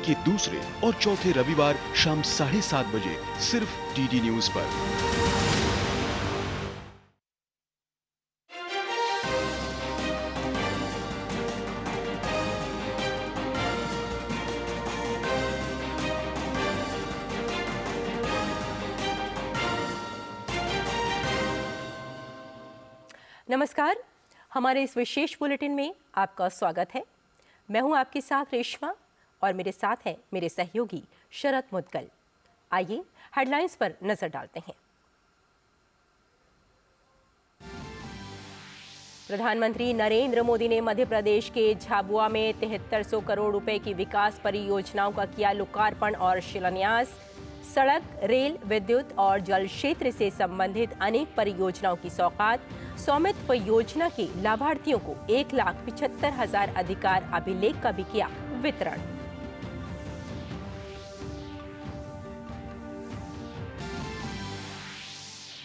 के दूसरे और चौथे रविवार शाम 7:30 बजे सिर्फ डीडी न्यूज पर। नमस्कार, हमारे इस विशेष बुलेटिन में आपका स्वागत है। मैं हूं आपके साथ रेशमा और मेरे साथ हैं मेरे सहयोगी शरद मुदगल। आइए हेडलाइंस पर नजर डालते हैं। प्रधानमंत्री नरेंद्र मोदी ने मध्य प्रदेश के झाबुआ में 7300 करोड़ रुपए की विकास परियोजनाओं का किया लोकार्पण और शिलान्यास। सड़क, रेल, विद्युत और जल क्षेत्र से संबंधित अनेक परियोजनाओं की सौगात। स्वामित्व योजना के लाभार्थियों को 1,75,000 अधिकार अभिलेख का भी किया वितरण।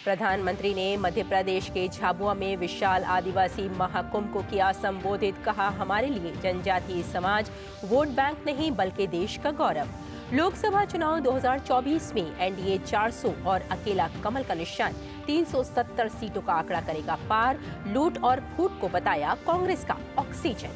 प्रधानमंत्री ने मध्य प्रदेश के झाबुआ में विशाल आदिवासी महाकुंभ को किया संबोधित। कहा, हमारे लिए जनजातीय समाज वोट बैंक नहीं बल्कि देश का गौरव। लोकसभा चुनाव 2024 में एनडीए 400 और अकेला कमल का निशान 370 सीटों का आंकड़ा करेगा पार। लूट और फूट को बताया कांग्रेस का ऑक्सीजन।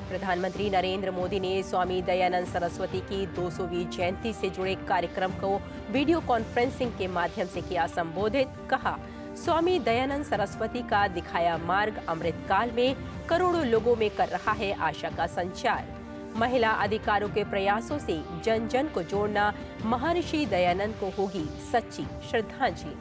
प्रधानमंत्री नरेंद्र मोदी ने स्वामी दयानंद सरस्वती की 200वीं जयंती से जुड़े कार्यक्रम को वीडियो कॉन्फ्रेंसिंग के माध्यम से किया संबोधित। कहा, स्वामी दयानंद सरस्वती का दिखाया मार्ग अमृतकाल में करोड़ों लोगों में कर रहा है आशा का संचार। महिला अधिकारों के प्रयासों से जन जन को जोड़ना महर्षि दयानंद को होगी सच्ची श्रद्धांजलि।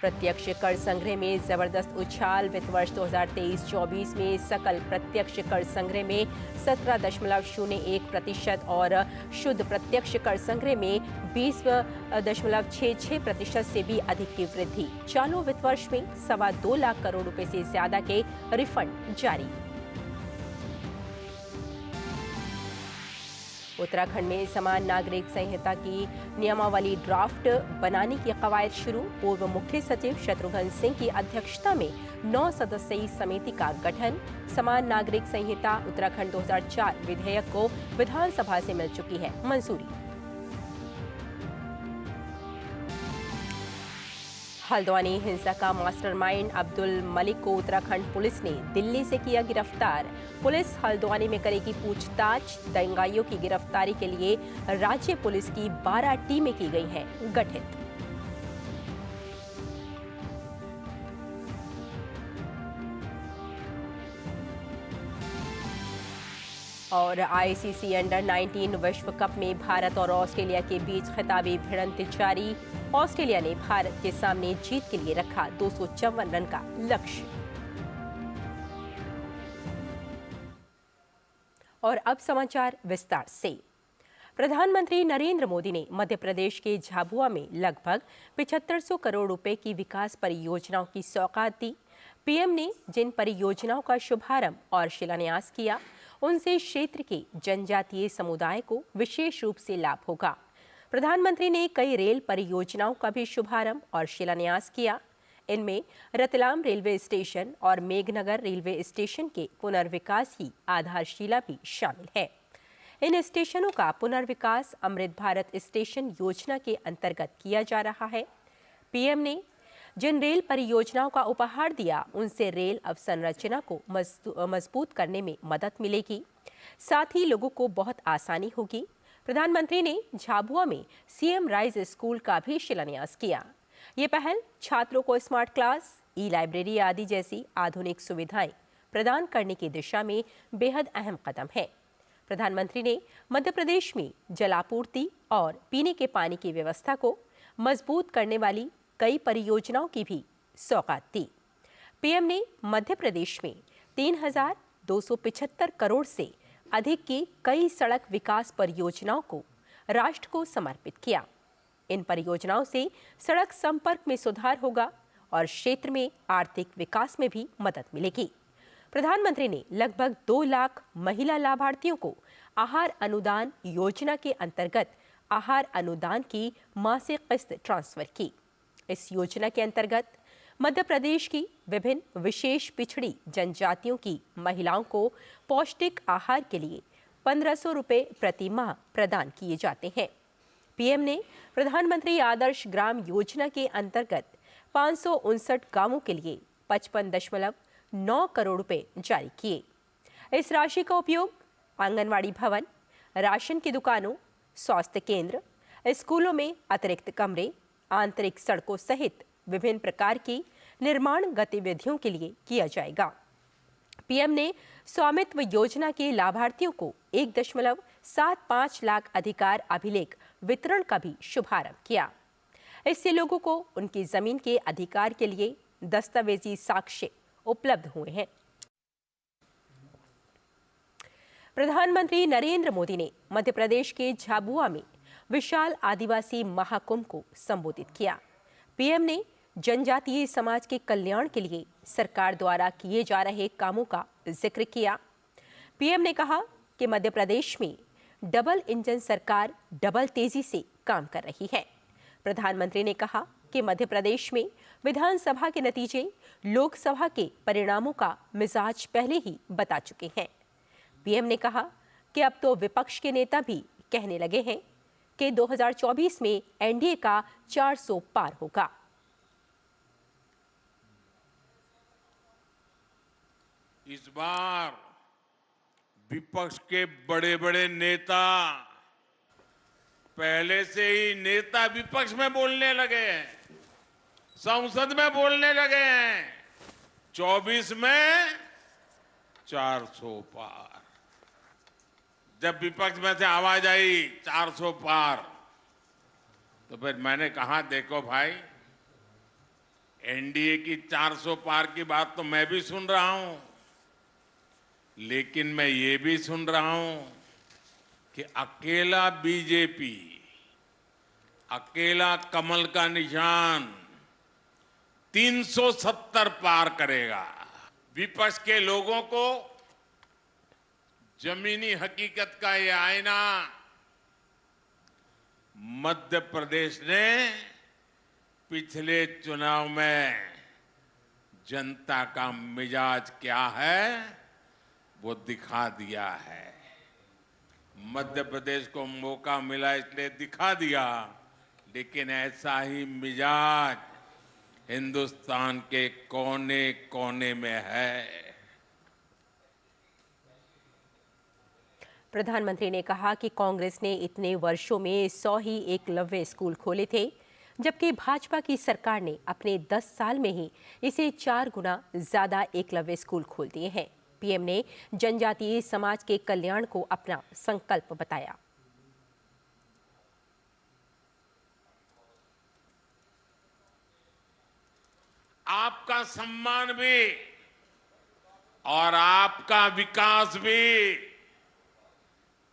प्रत्यक्ष कर संग्रह में जबरदस्त उछाल। वित्त वर्ष 2023-24 में सकल प्रत्यक्ष कर संग्रह में 17.01% और शुद्ध प्रत्यक्ष कर संग्रह में 20.66% से भी अधिक की वृद्धि। चालू वित्त वर्ष में 2.25 लाख करोड़ रुपए से ज्यादा के रिफंड जारी। उत्तराखंड में समान नागरिक संहिता की नियमावली ड्राफ्ट बनाने की कवायद शुरू। पूर्व मुख्य सचिव शत्रुघ्न सिंह की अध्यक्षता में 9 सदस्यीय समिति का गठन। समान नागरिक संहिता उत्तराखंड 2004 विधेयक को विधानसभा से मिल चुकी है मंजूरी। हल्द्वानी हिंसा का मास्टरमाइंड अब्दुल मलिक को उत्तराखंड पुलिस ने दिल्ली से किया गिरफ्तार। पुलिस हल्द्वानी में करेगी पूछताछ। दंगाइयों की गिरफ्तारी के लिए राज्य पुलिस की 12 टीमें की गई हैं गठित। और आईसीसी अंडर 19 विश्व कप में भारत और ऑस्ट्रेलिया के बीच खिताबी भिड़ंत जारी। ऑस्ट्रेलिया ने भारत के सामने जीत के लिए रखा 254 रन का लक्ष्य। और अब समाचार विस्तार से। प्रधानमंत्री नरेंद्र मोदी ने मध्य प्रदेश के झाबुआ में लगभग 7500 करोड़ रुपए की विकास परियोजनाओं की सौगात दी। पीएम ने जिन परियोजनाओं का शुभारंभ और शिलान्यास किया, उनसे क्षेत्र के जनजातीय समुदाय को विशेष रूप से लाभ होगा। प्रधानमंत्री ने कई रेल परियोजनाओं का भी शुभारंभ और शिलान्यास किया। इनमें रतलाम रेलवे स्टेशन और मेघनगर रेलवे स्टेशन के पुनर्विकास की आधारशिला भी शामिल है। इन स्टेशनों का पुनर्विकास अमृत भारत स्टेशन योजना के अंतर्गत किया जा रहा है। पीएम ने जिन रेल परियोजनाओं का उपहार दिया, उनसे रेल अवसंरचना को मजबूत करने में मदद मिलेगी, साथ ही लोगों को बहुत आसानी होगी। प्रधानमंत्री ने झाबुआ में सीएम राइज स्कूल का भी शिलान्यास किया। ये पहल छात्रों को स्मार्ट क्लास, ई लाइब्रेरी आदि जैसी आधुनिक सुविधाएं प्रदान करने की दिशा में बेहद अहम कदम है। प्रधानमंत्री ने मध्य प्रदेश में जलापूर्ति और पीने के पानी की व्यवस्था को मजबूत करने वाली कई परियोजनाओं की भी सौगात दी। पीएम ने मध्य प्रदेश में 3,275 करोड़ से अधिक की कई सड़क विकास परियोजनाओं को राष्ट्र को समर्पित किया। इन परियोजनाओं से सड़क संपर्क में सुधार होगा और क्षेत्र में आर्थिक विकास में भी मदद मिलेगी। प्रधानमंत्री ने लगभग 2 लाख महिला लाभार्थियों को आहार अनुदान योजना के अंतर्गत आहार अनुदान की मासिक किस्त ट्रांसफर की। इस योजना के अंतर्गत मध्य प्रदेश की विभिन्न विशेष पिछड़ी जनजातियों की महिलाओं को पौष्टिक आहार के लिए 1500 रुपये प्रति माह प्रदान किए जाते हैं। पीएम ने प्रधानमंत्री आदर्श ग्राम योजना के अंतर्गत 559 गांवों के लिए 55.9 करोड़ रुपए जारी किए। इस राशि का उपयोग आंगनवाड़ी भवन, राशन की दुकानों, स्वास्थ्य केंद्र, स्कूलों में अतिरिक्त कमरे, आंतरिक सड़कों सहित विभिन्न प्रकार की निर्माण गतिविधियों के लिए किया जाएगा। पीएम ने स्वामित्व योजना के लाभार्थियों को 1.75 लाख अधिकार अभिलेख वितरण का भी शुभारंभ किया। इससे लोगों को उनकी जमीन के अधिकार के लिए दस्तावेजी साक्ष्य उपलब्ध हुए हैं। प्रधानमंत्री नरेंद्र मोदी ने मध्य प्रदेश के झाबुआ में विशाल आदिवासी महाकुंभ को संबोधित किया। पीएम ने जनजातीय समाज के कल्याण के लिए सरकार द्वारा किए जा रहे कामों का जिक्र किया। पीएम ने कहा कि मध्य प्रदेश में डबल इंजन सरकार डबल तेजी से काम कर रही है। प्रधानमंत्री ने कहा कि मध्य प्रदेश में विधानसभा के नतीजे लोकसभा के परिणामों का मिजाज पहले ही बता चुके हैं। पीएम ने कहा कि अब तो विपक्ष के नेता भी कहने लगे हैं कि 2024 में एनडीए का 400 पार होगा। इस बार विपक्ष के बड़े बड़े नेता पहले से ही नेता विपक्ष में बोलने लगे हैं, संसद में बोलने लगे हैं। 24 में 400 पार। जब विपक्ष में से आवाज आई 400 पार, तो फिर मैंने कहा देखो भाई, एनडीए की 400 पार की बात तो मैं भी सुन रहा हूं, लेकिन मैं ये भी सुन रहा हूं कि अकेला बीजेपी, अकेला कमल का निशान 370 पार करेगा। विपक्ष के लोगों को जमीनी हकीकत का ये आईना मध्य प्रदेश ने पिछले चुनाव में जनता का मिजाज क्या है वो दिखा दिया है। मध्य प्रदेश को मौका मिला इसलिए दिखा दिया, लेकिन ऐसा ही मिजाज हिंदुस्तान के कोने कोने में है। प्रधानमंत्री ने कहा कि कांग्रेस ने इतने वर्षों में 100 ही एकलव्य स्कूल खोले थे, जबकि भाजपा की सरकार ने अपने 10 साल में ही इसे 4 गुना ज्यादा एकलव्य स्कूल खोल दिए हैं। पीएम ने जनजातीय समाज के कल्याण को अपना संकल्प बताया। आपका सम्मान भी और आपका विकास भी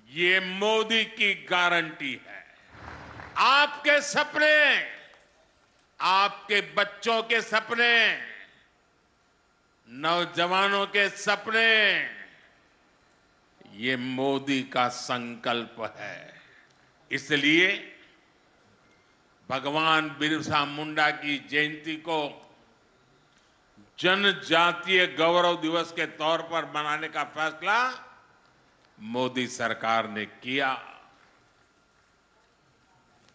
ये मोदी की गारंटी है। आपके सपने, आपके बच्चों के सपने, नौजवानों के सपने, ये मोदी का संकल्प है। इसलिए भगवान बिरसा मुंडा की जयंती को जनजातीय गौरव दिवस के तौर पर मनाने का फैसला मोदी सरकार ने किया।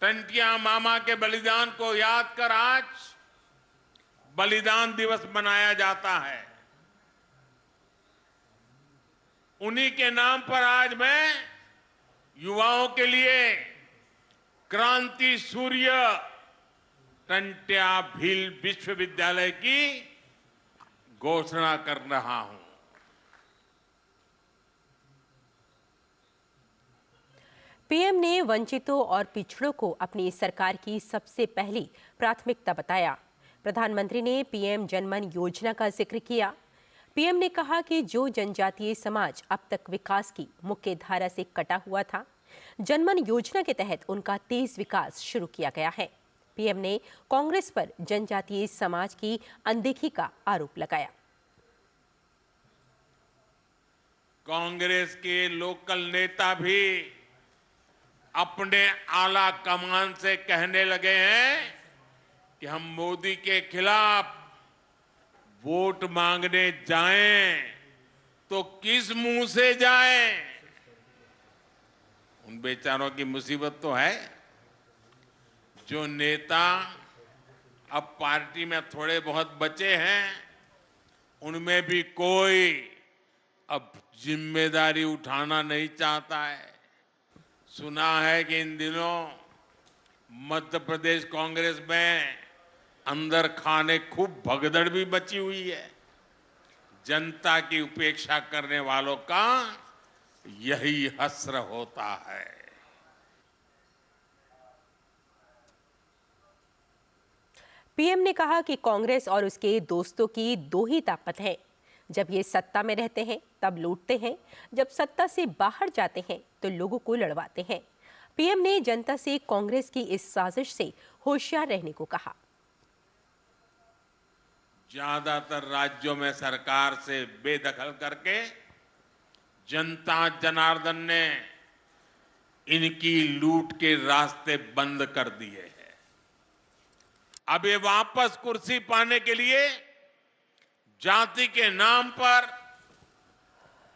टंटिया मामा के बलिदान को याद कर आज बलिदान दिवस मनाया जाता है। उन्हीं के नाम पर आज मैं युवाओं के लिए क्रांति सूर्य टंट्या भील विश्वविद्यालय की घोषणा कर रहा हूं। पीएम ने वंचितों और पिछड़ों को अपनी सरकार की सबसे पहली प्राथमिकता बताया। प्रधानमंत्री ने पीएम जनमन योजना का जिक्र किया। पीएम ने कहा कि जो जनजातीय समाज अब तक विकास की मुख्य धारा से कटा हुआ था, जनमन योजना के तहत उनका तेज विकास शुरू किया गया है। पीएम ने कांग्रेस पर जनजातीय समाज की अनदेखी का आरोप लगाया। कांग्रेस के लोकल नेता भी अपने आला कमान से कहने लगे हैं कि हम मोदी के खिलाफ वोट मांगने जाएं तो किस मुंह से जाएं? उन बेचारों की मुसीबत तो है जो नेता अब पार्टी में थोड़े बहुत बचे हैं, उनमें भी कोई अब जिम्मेदारी उठाना नहीं चाहता है। सुना है कि इन दिनों मध्य प्रदेश कांग्रेस में अंदर खाने खूब भगदड़ भी मची हुई है। जनता की उपेक्षा करने वालों का यही हश्र होता है। पीएम ने कहा कि कांग्रेस और उसके दोस्तों की दो ही ताकत है। जब ये सत्ता में रहते हैं तब लूटते हैं, जब सत्ता से बाहर जाते हैं तो लोगों को लड़वाते हैं। पीएम ने जनता से कांग्रेस की इस साजिश से होशियार रहने को कहा। ज्यादातर राज्यों में सरकार से बेदखल करके जनता जनार्दन ने इनकी लूट के रास्ते बंद कर दिए हैं। अब ये वापस कुर्सी पाने के लिए जाति के नाम पर,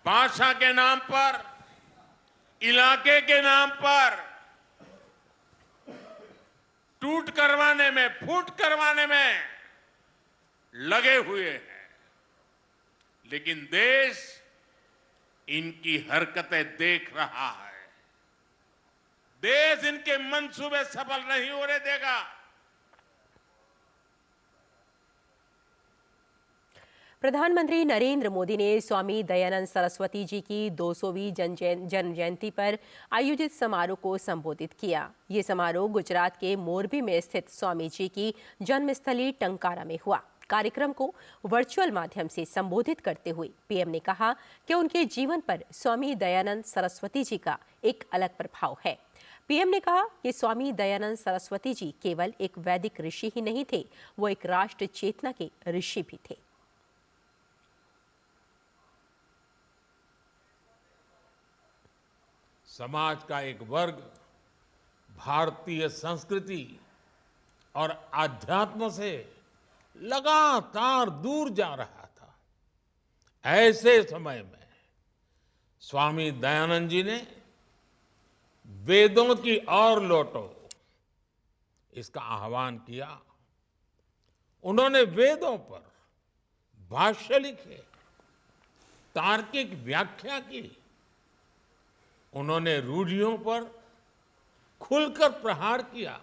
भाषा के नाम पर, इलाके के नाम पर टूट करवाने में, फूट करवाने में लगे हुए हैं। लेकिन देश इनकी हरकतें देख रहा है। देश इनके मंसूबे सफल नहीं होने देगा। प्रधानमंत्री नरेंद्र मोदी ने स्वामी दयानंद सरस्वती जी की 200वीं जन्म जयंती पर आयोजित समारोह को संबोधित किया। ये समारोह गुजरात के मोरबी में स्थित स्वामी जी की जन्मस्थली टंकारा में हुआ। कार्यक्रम को वर्चुअल माध्यम से संबोधित करते हुए पीएम ने कहा कि उनके जीवन पर स्वामी दयानंद सरस्वती जी का एक अलग प्रभाव है। पीएम ने कहा कि स्वामी दयानंद सरस्वती जी केवल एक वैदिक ऋषि ही नहीं थे, वो एक राष्ट्र चेतना के ऋषि भी थे। समाज का एक वर्ग भारतीय संस्कृति और आध्यात्म से लगातार दूर जा रहा था। ऐसे समय में स्वामी दयानंद जी ने वेदों की ओर लौटो इसका आह्वान किया। उन्होंने वेदों पर भाष्य लिखे, तार्किक व्याख्या की। उन्होंने रूढ़ियों पर खुलकर प्रहार किया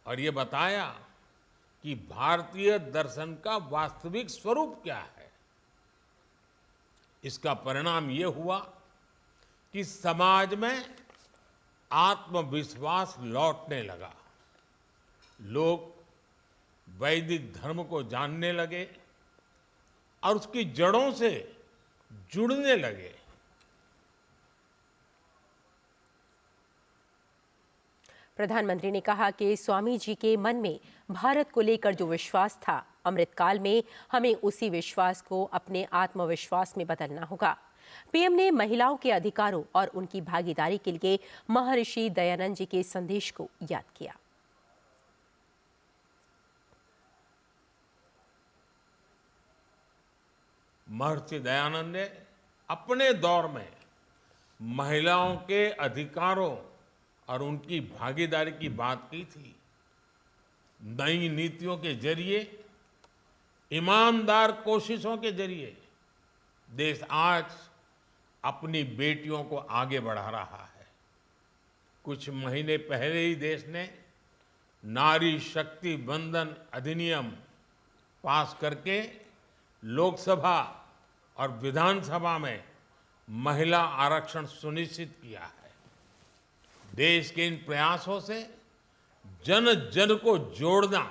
और ये बताया कि भारतीय दर्शन का वास्तविक स्वरूप क्या है। इसका परिणाम ये हुआ कि समाज में आत्मविश्वास लौटने लगा। लोग वैदिक धर्म को जानने लगे और उसकी जड़ों से जुड़ने लगे। प्रधानमंत्री ने कहा कि स्वामी जी के मन में भारत को लेकर जो विश्वास था, अमृतकाल में हमें उसी विश्वास को अपने आत्मविश्वास में बदलना होगा। पीएम ने महिलाओं के अधिकारों और उनकी भागीदारी के लिए महर्षि दयानंद जी के संदेश को याद किया। महर्षि दयानंद ने अपने दौर में महिलाओं के अधिकारों और उनकी भागीदारी की बात की थी। नई नीतियों के जरिए, ईमानदार कोशिशों के जरिए देश आज अपनी बेटियों को आगे बढ़ा रहा है। कुछ महीने पहले ही देश ने नारी शक्ति वंदन अधिनियम पास करके लोकसभा और विधानसभा में महिला आरक्षण सुनिश्चित किया है। देश के इन प्रयासों से जन जन को जोड़ना,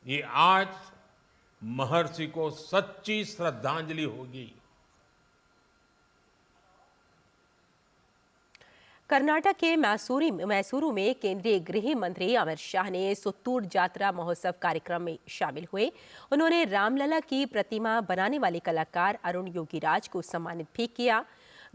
ये आज महर्षि को सच्ची श्रद्धांजलि होगी। कर्नाटक के मैसूरू में केंद्रीय गृह मंत्री अमित शाह ने सुत्तूर जात्रा महोत्सव कार्यक्रम में शामिल हुए। उन्होंने रामलला की प्रतिमा बनाने वाले कलाकार अरुण योगीराज को सम्मानित भी किया।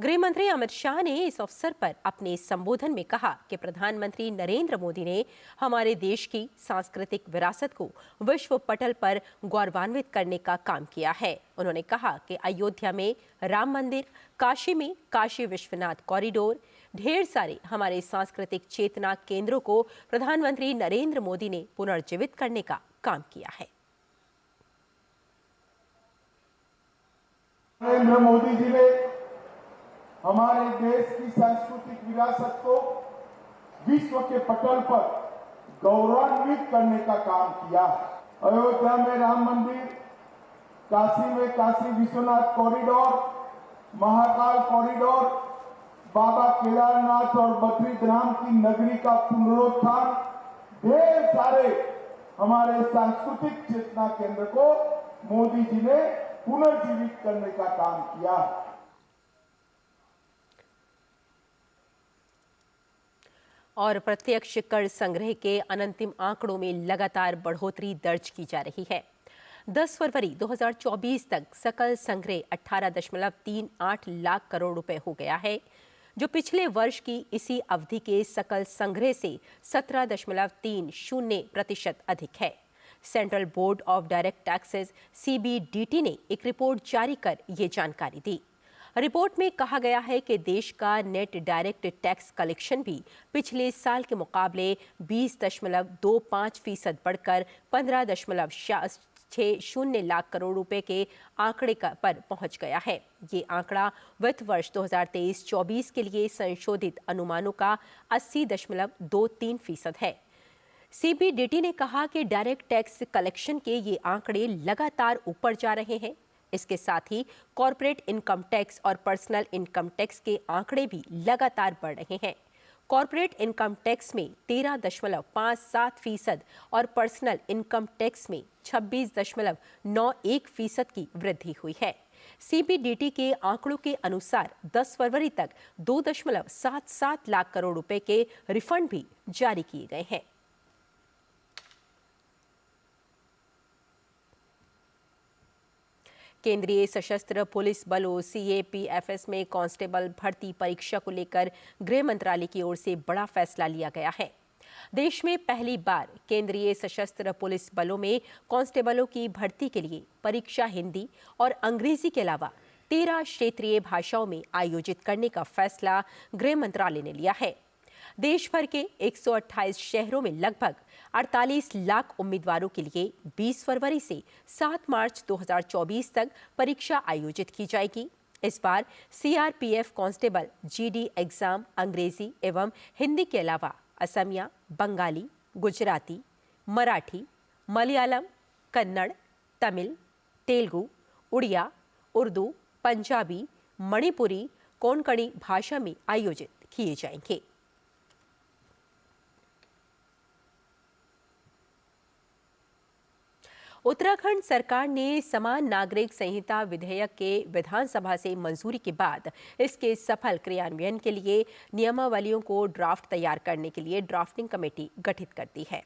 गृह मंत्री अमित शाह ने इस अवसर पर अपने संबोधन में कहा कि प्रधानमंत्री नरेंद्र मोदी ने हमारे देश की सांस्कृतिक विरासत को विश्व पटल पर गौरवान्वित करने का काम किया है। उन्होंने कहा कि अयोध्या में राम मंदिर, काशी में काशी विश्वनाथ कॉरिडोर, ढेर सारे हमारे सांस्कृतिक चेतना केंद्रों को प्रधानमंत्री नरेंद्र मोदी ने पुनर्जीवित करने का काम किया है। नरेंद्र मोदी जी ने हमारे देश की सांस्कृतिक विरासत को विश्व के पटल पर गौरवान्वित करने का काम किया। अयोध्या में राम मंदिर, काशी में काशी विश्वनाथ कॉरिडोर, महाकाल कॉरिडोर, बाबा केदारनाथ और बद्रीधाम की नगरी का पुनरुत्थान, ढेर सारे हमारे सांस्कृतिक चेतना केंद्र को मोदी जी ने पुनर्जीवित करने का काम किया। और प्रत्यक्ष कर संग्रह के अनंतिम आंकड़ों में लगातार बढ़ोतरी दर्ज की जा रही है। 10 फरवरी 2024 तक सकल संग्रह 18.38 लाख करोड़ रुपए हो गया है, जो पिछले वर्ष की इसी अवधि के सकल संग्रह से 17.30% अधिक है। Central board of direct taxes (CBDT) ने एक रिपोर्ट जारी कर ये जानकारी दी। रिपोर्ट में कहा गया है कि देश का नेट डायरेक्ट टैक्स कलेक्शन भी पिछले साल के मुकाबले 20.25% बढ़कर 15.60 लाख करोड़ रुपए के आंकड़े पर पहुंच गया है। ये आंकड़ा वित्त वर्ष 2023-24 के लिए संशोधित अनुमानों का 80.23% है। CBDT ने कहा कि डायरेक्ट टैक्स कलेक्शन के ये आंकड़े लगातार ऊपर जा रहे हैं। इसके साथ ही कॉर्पोरेट इनकम टैक्स और पर्सनल इनकम टैक्स के आंकड़े भी लगातार बढ़ रहे हैं। कॉर्पोरेट इनकम टैक्स में 13.57% और पर्सनल इनकम टैक्स में 26.91% की वृद्धि हुई है। CBDT के आंकड़ों के अनुसार 10 फरवरी तक 2.77 लाख करोड़ रुपए के रिफंड भी जारी किए गए हैं। केंद्रीय सशस्त्र पुलिस बलों CAPFS में कांस्टेबल भर्ती परीक्षा को लेकर गृह मंत्रालय की ओर से बड़ा फैसला लिया गया है। देश में पहली बार केंद्रीय सशस्त्र पुलिस बलों में कांस्टेबलों की भर्ती के लिए परीक्षा हिंदी और अंग्रेजी के अलावा 13 क्षेत्रीय भाषाओं में आयोजित करने का फैसला गृह मंत्रालय ने लिया है। देश भर के 128 शहरों में लगभग 48 लाख उम्मीदवारों के लिए 20 फरवरी से 7 मार्च 2024 तक परीक्षा आयोजित की जाएगी। इस बार CRPF कांस्टेबल GD एग्जाम अंग्रेजी एवं हिंदी के अलावा असमिया, बंगाली, गुजराती, मराठी, मलयालम, कन्नड़, तमिल, तेलुगु, उड़िया, उर्दू, पंजाबी, मणिपुरी, कोंकणी भाषा में आयोजित किए जाएंगे। उत्तराखंड सरकार ने समान नागरिक संहिता विधेयक के विधानसभा से मंजूरी के बाद इसके सफल क्रियान्वयन के लिए नियमावलियों को ड्राफ्ट तैयार करने के लिए ड्राफ्टिंग कमेटी गठित कर दी है।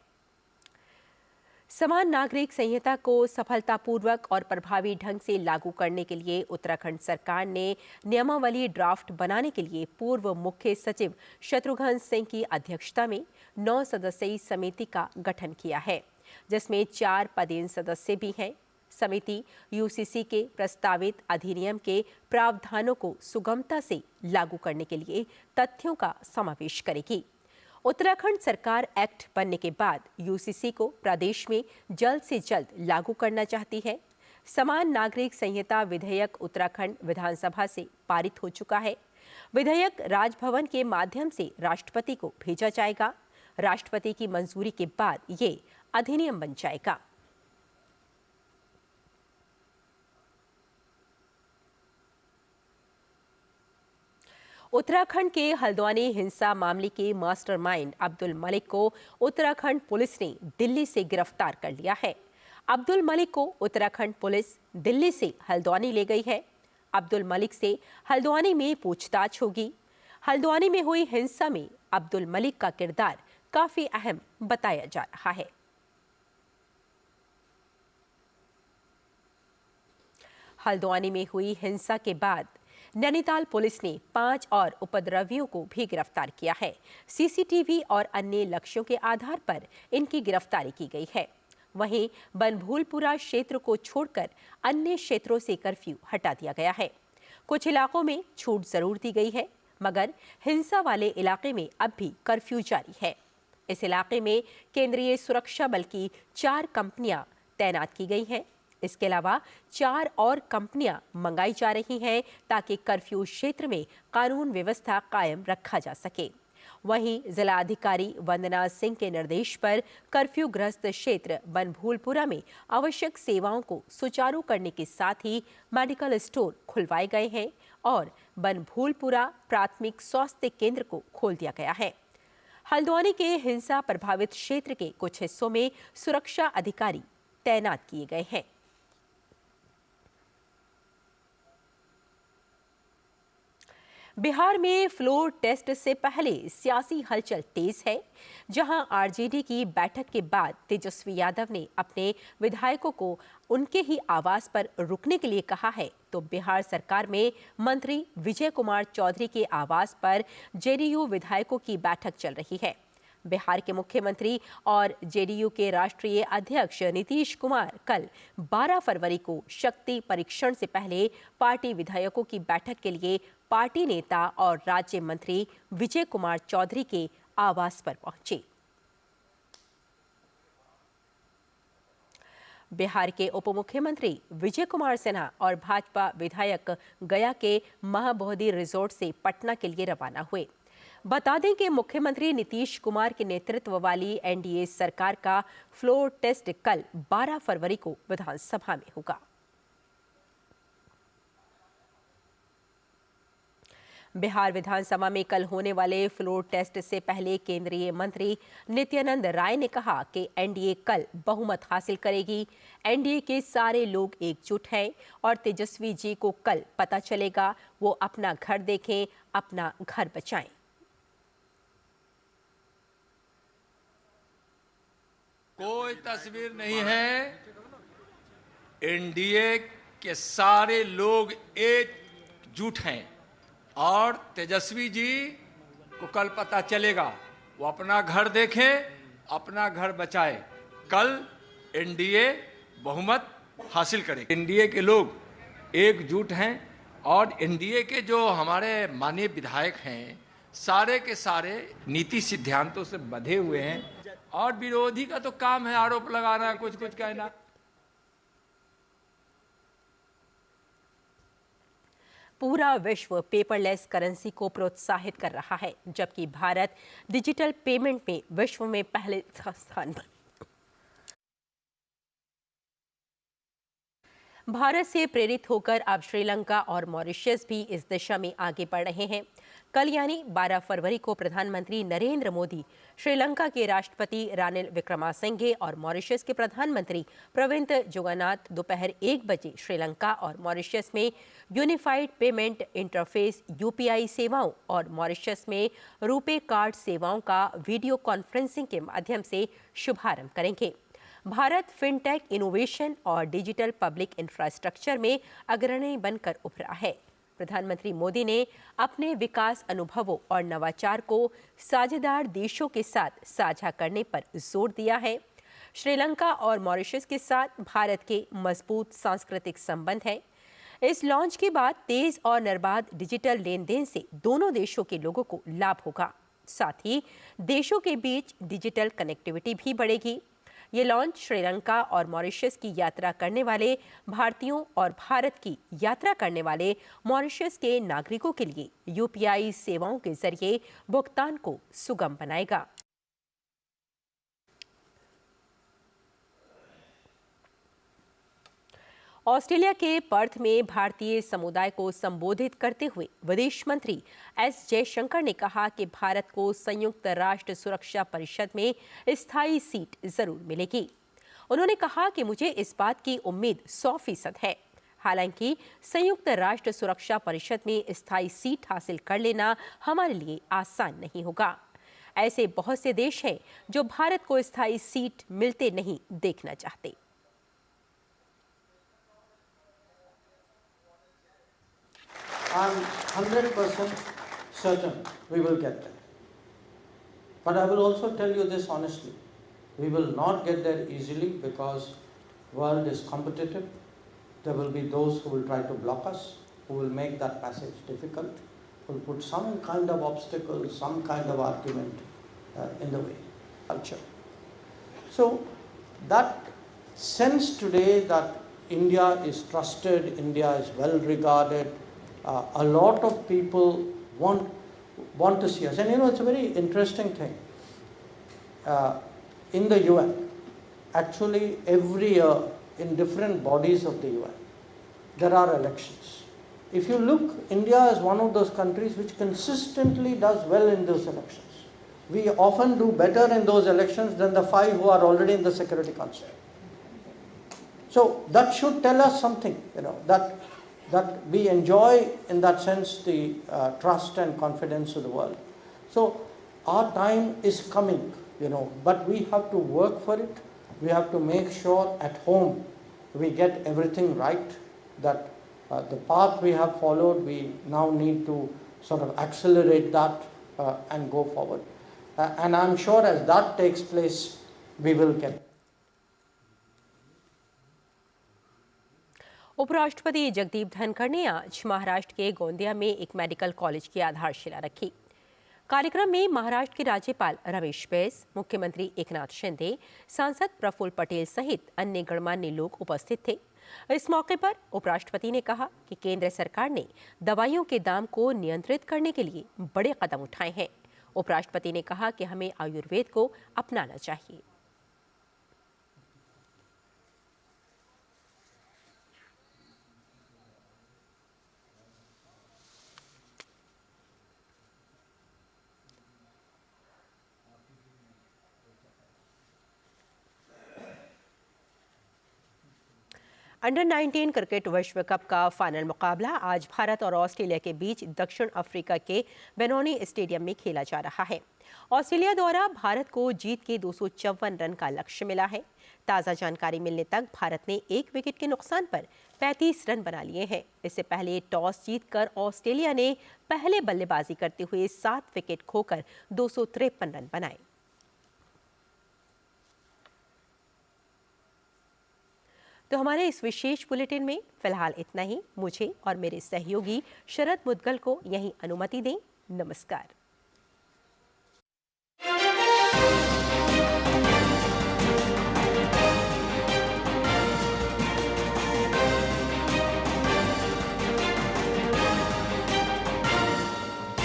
समान नागरिक संहिता को सफलतापूर्वक और प्रभावी ढंग से लागू करने के लिए उत्तराखंड सरकार ने नियमावली ड्राफ्ट बनाने के लिए पूर्व मुख्य सचिव शत्रुघ्न सिंह की अध्यक्षता में 9 सदस्यीय समिति का गठन किया है, जिसमें 4 पदेन सदस्य भी हैं। समिति UCC के प्रस्तावित अधिनियम के प्रावधानों को सुगमता से लागू करने के लिए तथ्यों का समावेश करेगी। उत्तराखंड सरकार एक्ट बनने के बाद UCC को प्रदेश में जल्द से जल्द लागू करना चाहती है। समान नागरिक संहिता विधेयक उत्तराखंड विधानसभा से पारित हो चुका है। विधेयक राजभवन के माध्यम से राष्ट्रपति को भेजा जाएगा। राष्ट्रपति की मंजूरी के बाद ये अधिनियम बन जाएगा। उत्तराखंड के हल्द्वानी हिंसा मामले के मास्टरमाइंड अब्दुल मलिक को उत्तराखंड पुलिस ने दिल्ली से गिरफ्तार कर लिया है। अब्दुल मलिक को उत्तराखंड पुलिस दिल्ली से हल्द्वानी ले गई है। अब्दुल मलिक से हल्द्वानी में पूछताछ होगी। हल्द्वानी में हुई हिंसा में अब्दुल मलिक का किरदार काफी अहम बताया जा रहा है। हल्द्वानी में हुई हिंसा के बाद नैनीताल पुलिस ने 5 और उपद्रवियों को भी गिरफ्तार किया है। सीसीटीवी और अन्य लक्ष्यों के आधार पर इनकी गिरफ्तारी की गई है। वहीं बनभूलपुरा क्षेत्र को छोड़कर अन्य क्षेत्रों से कर्फ्यू हटा दिया गया है। कुछ इलाकों में छूट जरूर दी गई है, मगर हिंसा वाले इलाके में अब भी कर्फ्यू जारी है। इस इलाके में केंद्रीय सुरक्षा बल की 4 कंपनियां तैनात की गई हैं। इसके अलावा 4 और कंपनियां मंगाई जा रही हैं ताकि कर्फ्यू क्षेत्र में कानून व्यवस्था कायम रखा जा सके। वहीं जिलाधिकारी वंदना सिंह के निर्देश पर कर्फ्यू ग्रस्त क्षेत्र बनभूलपुरा में आवश्यक सेवाओं को सुचारू करने के साथ ही मेडिकल स्टोर खुलवाए गए हैं और बनभूलपुरा प्राथमिक स्वास्थ्य केंद्र को खोल दिया गया है। हल्द्वानी के हिंसा प्रभावित क्षेत्र के कुछ हिस्सों में सुरक्षा अधिकारी तैनात किए गए हैं। बिहार में फ्लोर टेस्ट से पहले सियासी हलचल तेज है। जहां आरजेडी की बैठक के बाद तेजस्वी यादव ने अपने विधायकों को उनके ही आवास पर रुकने के लिए कहा है, तो बिहार सरकार में मंत्री विजय कुमार चौधरी के आवास पर जेडीयू विधायकों की बैठक चल रही है। बिहार के मुख्यमंत्री और जेडीयू के राष्ट्रीय अध्यक्ष नीतीश कुमार कल 12 फरवरी को शक्ति परीक्षण से पहले पार्टी विधायकों की बैठक के लिए पार्टी नेता और राज्य मंत्री विजय कुमार चौधरी के आवास पर पहुंचे। बिहार के उप मुख्यमंत्री विजय कुमार सिन्हा और भाजपा विधायक गया के महाबोधि रिजॉर्ट से पटना के लिए रवाना हुए। बता दें कि मुख्यमंत्री नीतीश कुमार के नेतृत्व वाली एनडीए सरकार का फ्लोर टेस्ट कल 12 फरवरी को विधानसभा में होगा। बिहार विधानसभा में कल होने वाले फ्लोर टेस्ट से पहले केंद्रीय मंत्री नित्यानंद राय ने कहा कि एनडीए कल बहुमत हासिल करेगी। एनडीए के सारे लोग एकजुट हैं और तेजस्वी जी को कल पता चलेगा। वो अपना घर देखें, अपना घर बचाएं। कोई तस्वीर नहीं है। एनडीए के सारे लोग एकजुट हैं और तेजस्वी जी को कल पता चलेगा। वो अपना घर देखें, अपना घर बचाए। कल एनडीए बहुमत हासिल करेगी। एनडीए के लोग एकजुट हैं और एनडीए के जो हमारे माननीय विधायक हैं, सारे के सारे नीति सिद्धांतों से बंधे हुए हैं और विरोधी का तो काम है आरोप लगाना, कुछ कुछ कहना। पूरा विश्व पेपरलेस करेंसी को प्रोत्साहित कर रहा है, जबकि भारत डिजिटल पेमेंट में विश्व में पहले स्थान पर। भारत से प्रेरित होकर अब श्रीलंका और मॉरिशस भी इस दिशा में आगे बढ़ रहे हैं। कल यानी 12 फरवरी को प्रधानमंत्री नरेंद्र मोदी श्रीलंका के राष्ट्रपति रानिल विक्रमासिंघे और मॉरिशस के प्रधानमंत्री प्रविंद जुगनाथ दोपहर 1 बजे श्रीलंका और मॉरिशस में यूनिफाइड पेमेंट इंटरफेस यूपीआई सेवाओं और मॉरिशस में रुपे कार्ड सेवाओं का वीडियो कॉन्फ्रेंसिंग के माध्यम से शुभारंभ करेंगे। भारत फिनटेक इनोवेशन और डिजिटल पब्लिक इंफ्रास्ट्रक्चर में अग्रणी बनकर उभरा है। प्रधानमंत्री मोदी ने अपने विकास अनुभवों और नवाचार को साझेदार देशों के साथ साझा करने पर जोर दिया है। श्रीलंका और मॉरिशस के साथ भारत के मजबूत सांस्कृतिक संबंध हैं। इस लॉन्च के बाद तेज और निर्बाध डिजिटल लेन देन से दोनों देशों के लोगों को लाभ होगा। साथ ही देशों के बीच डिजिटल कनेक्टिविटी भी बढ़ेगी। ये लॉन्च श्रीलंका और मॉरिशस की यात्रा करने वाले भारतीयों और भारत की यात्रा करने वाले मॉरिशस के नागरिकों के लिए यूपीआई सेवाओं के जरिए भुगतान को सुगम बनाएगा। ऑस्ट्रेलिया के पर्थ में भारतीय समुदाय को संबोधित करते हुए विदेश मंत्री एस जयशंकर ने कहा कि भारत को संयुक्त राष्ट्र सुरक्षा परिषद में स्थायी सीट जरूर मिलेगी। उन्होंने कहा कि मुझे इस बात की उम्मीद 100% है। हालांकि संयुक्त राष्ट्र सुरक्षा परिषद में स्थायी सीट हासिल कर लेना हमारे लिए आसान नहीं होगा। ऐसे बहुत से देश हैं जो भारत को स्थायी सीट मिलते नहीं देखना चाहते। I'm 100% certain we will get there. But I will also tell you this honestly. We will not get there easily because world is competitive. There will be those who will try to block us, who will make that passage difficult, who will put some kind of obstacle, some kind of argument in the way. Culture. So that sense today that India is trusted, India is well regarded, a lot of people want to see us. And it's a very interesting thing. In the UN, actually every year in different bodies of the UN, there are elections. If you look, India is one of those countries which consistently does well in those elections. We often do better in those elections than the 5 who are already in the Security Council. So that should tell us something, that we enjoy in that sense the trust and confidence of the world. So our time is coming, but we have to work for it. We have to make sure at home we get everything right, that the path we have followed, we now need to sort of accelerate that and go forward. And I'm sure as that takes place, we will get. उपराष्ट्रपति जगदीप धनखड़ ने आज महाराष्ट्र के गोंदिया में एक medical college की आधारशिला रखी। कार्यक्रम में महाराष्ट्र के राज्यपाल रमेश बैस, मुख्यमंत्री एकनाथ शिंदे, सांसद प्रफुल्ल पटेल सहित अन्य गणमान्य लोग उपस्थित थे। इस मौके पर उपराष्ट्रपति ने कहा कि केंद्र सरकार ने दवाइयों के दाम को नियंत्रित करने के लिए बड़े कदम उठाए हैं। उपराष्ट्रपति ने कहा कि हमें आयुर्वेद को अपनाना चाहिए। अंडर 19 क्रिकेट विश्व कप का फाइनल मुकाबला आज भारत और ऑस्ट्रेलिया के बीच दक्षिण अफ्रीका के बेनोनी स्टेडियम में खेला जा रहा है। ऑस्ट्रेलिया द्वारा भारत को जीत के 254 रन का लक्ष्य मिला है। ताज़ा जानकारी मिलने तक भारत ने 1 विकेट के नुकसान पर 35 रन बना लिए हैं। इससे पहले टॉस जीतकर ऑस्ट्रेलिया ने पहले बल्लेबाजी करते हुए 7 विकेट खोकर 253 रन बनाए। तो हमारे इस विशेष बुलेटिन में फिलहाल इतना ही। मुझे और मेरे सहयोगी शरद मुदगल को यहीं अनुमति दें। नमस्कार।